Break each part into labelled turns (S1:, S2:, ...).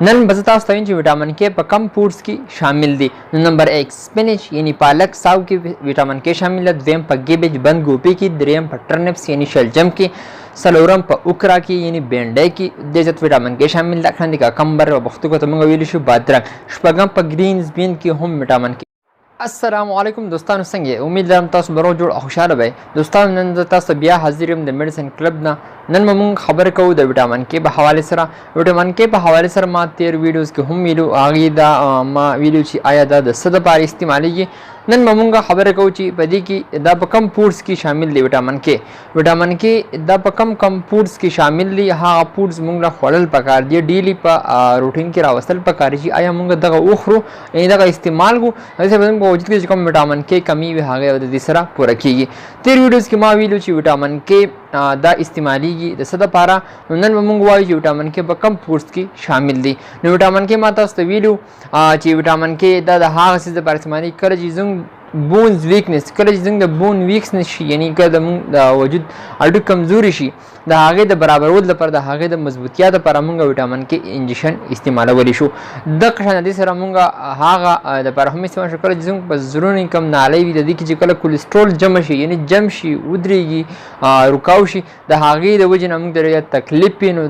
S1: नन बजता स्तविंच विटामिन के पर कम फूड्स की शामिल दी। नंबर 1 स्पिनच यानी पालक साग की विटामिन के शामिल है। द्वेम पर गेबेज बंद गोभी की। द्रेम पर टर्निप्स यानी शलजम की। सलोरम पर उकरा की यानी बेंडे की देजत विटामिन के शामिल रखने का कंबर व बख्तु को तमंग विलिशु बादरंग शपगम पर ग्रीन्स बीन की हम विटामिन की। अस्सलामुअलैकुम दोस्तों संगे उम्मीद लरम तासु बरो जोड़ खुशहाल भाई दोस्तों नन तासु बिया हाजिर द मेडिसिन क्लब ना नन ममुंग खबर को द विटामिन के हवाले सरा विटामिन के हवाले सर मा तेर वीडियोस के हम वीडियो आगे दा मा वीडियो ची आया दा सद पार इस्तेमाल की नन ममुंगा खबर को ची पदी की दा कम फूड्स की शामिल ली विटामिन के दा कम फूड्स की शामिल ली हाँ फूड्स मुंगला खोलल पकार दिए डेली पर रूटीन के रावसल पकार जी आया मुंगा दगा उखरू यानी दगा इस्तेमाल को ऐसे बदन को जितने कम विटामिन के कमी भी आ गया तीसरा पूरा की तेर वीडियोस की मा वीडियो ची विटामिन के दा इस्तेमाली की द सदा पारा नन मंगवाई जी विटामिन के कम फूड्स की शामिल दी न विटामिन के माता वीडियो ची विटामिन के दा हाँ से पार इस्तेमाली कर जी बोन्स वीकनेस कल जों बोन वीकनेस यानी कि वजूद अड़ कमजोरी शी द हागे द बराबर वल पर द हागे द मजबूतिया द पर मुंगा विटामिन के इंजेक्शन इस्तेमाल वली शो द कशन दी सर मुंगा हागा द पर हम इस्तेमाल कर जों बस जरूरी कम नाले भी दी कि कल कोलेस्ट्रॉल जमशी यानी जमशी उदरीगी रुकावशी द हागे द वजन मुंग द तकलीफ पिन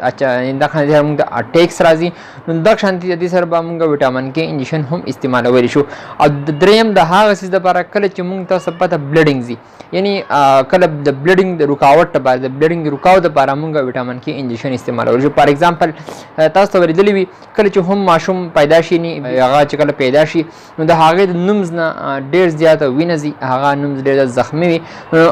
S1: अच्छा द खन द मुंग द अटैक्स राजी द शांति दी सर बा मुंगा विटामिन के इंजेक्शन हम इस्तेमाल वली शो अब द्रेम द सिस द पारा कल चमुंग ता सब पता ब्लीडिंग जी यानी कल द ब्लीडिंग रुकावट पार द ब्लीडिंग रुकावट पारा मुंगा विटामिन के इंजेक्शन इस्तेमाल और जो फॉर एग्जांपल तास तो दिली भी कल जो हम माशूम पैदाशी नी आगा कल पैदाशी द हागे नुम्स ना डेढ़ ज्यादा विनजी आगा नुम्स डेढ़ जख्मी भी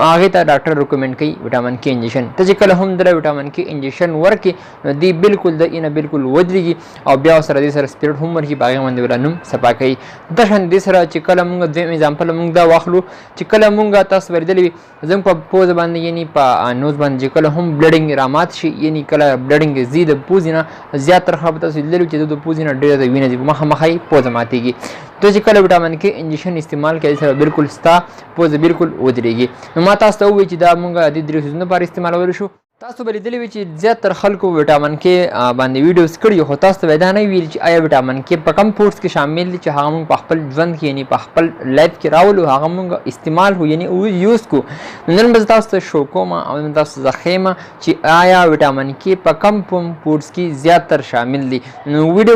S1: आगे ता डॉक्टर रिकमेंड की विटामिन के इंजेक्शन तज कल हम दर विटामिन के इंजेक्शन वर्क दी बिल्कुल द इन बिल्कुल वदरीगी और ब्याह सर दी सर स्पिरिट हमर की बागे मंद वाला नुम सपा कई दशन दी सर चिकल मुंगा दे एग्जांपल मुंग दा वाखलू चिकल मुंगा तास वरदली जम को पोज बंद यानी पा नोज बंद चिकल हम ब्लीडिंग रामात शी यानी कल ब्लीडिंग जीद पूजिना ज्यादा खबत सिललु चे तो पूजिना डेढ़ विना जी मख मखाई पोज माती की तो चिकल विटामिन के इंजेक्शन इस्तेमाल के सर बिल्कुल स्ता पोज बिल्कुल ओदरेगी माता तो वे दा मुंगा दी दृश्य पर इस्तेमाल वरशु तासु बली दिली विच ज्यादातर खलको विटामिन के बांधे वीडियोस कड़ी हो तासु वैदान वील आया विटामिन के कम फूड्स के शामिल हम पखपल जवन की यानी पखपल लाइफ के रावल हम इस्तेमाल हो यानी यूज़ को नन बजतास शोको मा बजतास जखेमा ची आया विटामिन के कम फूड्स की ज्यादातर शामिल दी वीडियो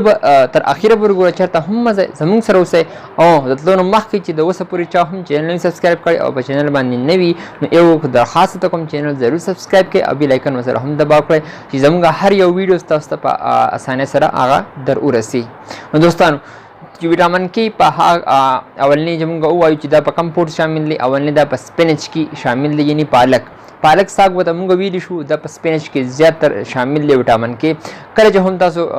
S1: तर आखिर पर गुरा चाहता हम मजे जमुंग सरो से ओ दतलो मख की द वस पूरी चाह हम चैनल सब्सक्राइब करे और चैनल बानी नवी एवो दरखास्त तक हम चैनल जरूर सब्सक्राइब के अभी लाइकन वसर हम दबाव करें कि जमुंगा हर यो वीडियोस तास तपा आसाने सरा आगा दर उरसी दोस्तों विटामिन की पहा अवलनी जमुंगा ओ आयु चिदा कम फूड शामिल ली अवलनी दा स्पिनच की शामिल ली यानी पालक साग बता मुंगा वीडियो शू द स्पिनच के ज्यादातर शामिल ले विटामिन के करे जो हम तासो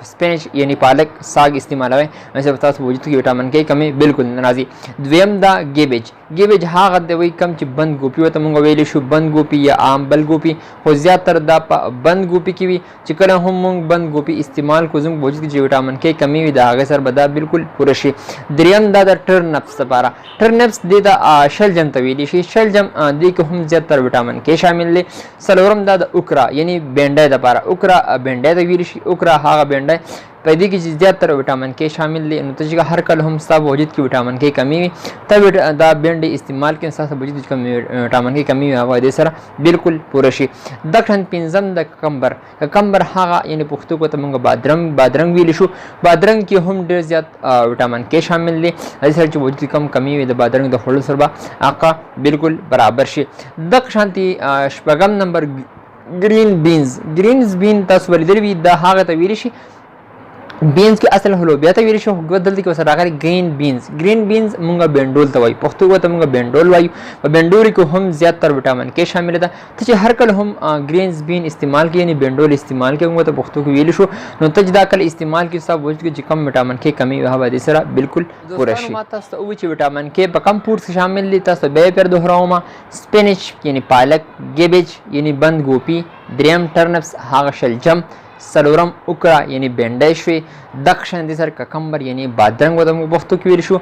S1: स्पिनच यानी पालक साग इस्तेमाल है वैसे बता वजूद की विटामिन के कमी बिल्कुल नाजी द्वेम दा गेबेज हाँ गद्दे वही कम ची बंद गोपी होता मुंगा वेली शू बंद गोपी या आम बल गोपी हो ज्यादातर दा बंद गोपी की भी चिकन हम मुंग बंद गोपी इस्तेमाल को जुम वजूद की विटामिन के कमी भी दा आगे सर बदा बिल्कुल पुरशी द्रियम दा टर्नप्स पारा टर्नप्स दे दा शलजम तवीली शी शलजम दे के हम ज्यादातर विटामिन के शामिल ले सलोरम दा उकरा यानी बेंडे दा पारा उकरा बेंडे दा वीर उकरा हागा बेंडे पैदी की ज्यादातर विटामिन के शामिल ले नतीजे का हर कल हम सब वजूद की विटामिन के कमी तब दा बेंडे इस्तेमाल के साथ वजूद की विटामिन की कमी हुआ दे सर बिल्कुल पुरशी दक्षिण पिंजम द कंबर हागा यानी पुख्तु को तमंग बादरंग भी लिशु बादरंग की हम डेढ़ ज्यादा विटामिन के शामिल ले सर जो वजूद की कम कमी हुई बादरंग द होल सरबा आका बिल्कुल बराबर शे दक्षांति शपगम नंबर ग्रीन बीन तस्वरी दरवी द हागा तवीरिशी बीन्स के असल हलो बेता वीर शो गदलती को सरागर ग्रीन बीन्स मुंगा बेंडोल तवाई पख्तु को मुंगा बेंडोल वायु बेंडोल को हम ज्यादातर विटामिन के शामिल था तचे हर कल हम ग्रीन्स बीन इस्तेमाल किए यानी बेंडोल इस्तेमाल के होंगे तो पख्तु को वीर शो नो तजदा कल इस्तेमाल की सब वजह की कम विटामिन के कमी हवा दिसरा बिल्कुल पुरशी माता तो उच विटामिन के कम फूड्स शामिल लेता तो बे पर दोहराओ स्पिनच यानी पालक गेबेज यानी बंद गोभी द्रेम टर्नप्स हागा शलजम सलोरम उकरा यानी बेंडेशवे दक्षिण दिसर ककम्बर यानी बादरंग वदम वस्तु की विरशु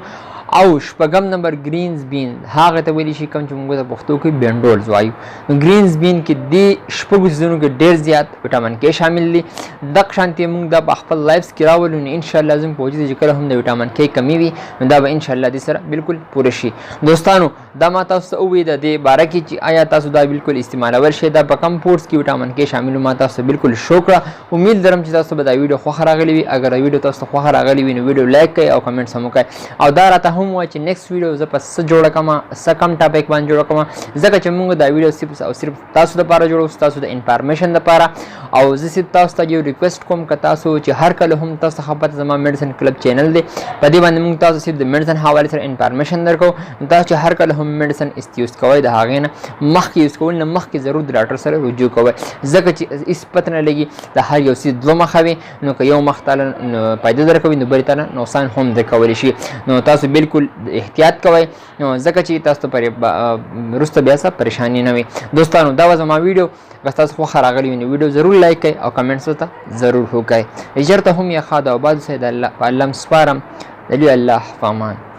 S1: او شپږم نمبر گرینز بین، هغه ته ویل شي کوم چې موږ د پښتو کې بینډولز وایو. نو گرینز بین کې د شپږو څیزونو کې ډېر زیات وټامین کې شامل دي. دغه شانتې موږ دا په خپل لایفز کې راولو نو ان شاء الله زموږ په وجود چې کله هم د وټامین کې کمی وي نو دا به ان شاء الله دې سره بالکل پوره شي. دوستانو دا ما تاسو ته وویل د دې باره کې چې آیا تاسو دا بالکل استعمالول شئ، دا په کم فوډز کې وټامین کې شامل ما تاسو بالکل شو کړه. امید لرم چې تاسو به دا ویډیو خوښه راغلی وي. اگر دا ویډیو تاسو ته خوښه راغلی وي نو ویډیو لایک کړئ او کمنټس هم وکړئ او دا راته هم وایي چې نیکسټ ویډیو زه په څه جوړه کړم، څه کم ټاپک باندې جوړه کړم، ځکه چې موږ دا ویډیو صرف او صرف تاسو لپاره جوړو، تاسو د انفارمیشن لپاره. او زه صرف تاسو ته یو ریکویسټ کوم که تاسو چې هر کله هم تاسو ته پته زما میډیسن کلب چینل دی، په دې باندې موږ تاسو صرف د میډیسن حواله سره انفارمیشن درکو. تاسو چې هر کله هم میډیسن یوز کوئ د هغې نه مخکې یوز کول نه مخکې ضرور د ډاکټر سره رجوع کوئ، ځکه چې هېڅ پته نه لګي د هر یو څیز دوه مخه وي. نو که یو مخ تاله فایده درکوي نو بلې تاله نقصان هم درکولی شي. نو تاسو بالکل احتیاط کوئ ځکه چې تاسو ته وروسته بیا څه پریشاني نه وي. دوستانو دا وه زما ویډیو. که تاسو خوښه راغلی وي نو ویډیو ضرور لایک کړئ او کمنټس ته ضرور وکړئ. ژر ته هم یا ښه ده او باد اوسئ. د الله په الله م سپارم. د لوی الله په امان.